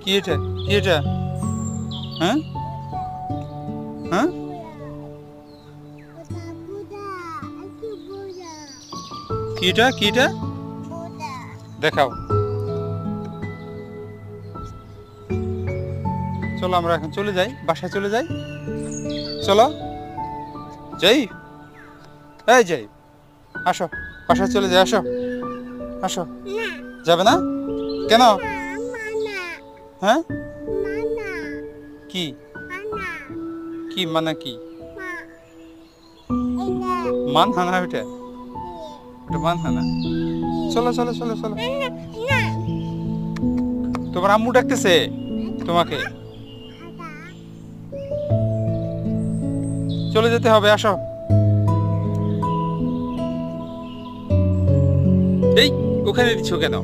কি এটা? কি এটা? হ্যাঁ হ্যাঁ, কি এটা? কি এটা? দেখাও। চলো আমরা এখন চলে যাই, বাসায় চলে যাই। চলো যাই। এই যাই, আসো, বাসায় চলে যাই, আসো। আসো। যাবে না? কেন? হ্যাঁ, কি? কি মানে কি? মানহানা ওটা? ওটা মানহানা? চলো চলো চলো চলো। তোমার আম্মু ডাকতেছে তোমাকে, চলে যেতে হবে, আসো। এই, ওখানে দিচ্ছ কেন?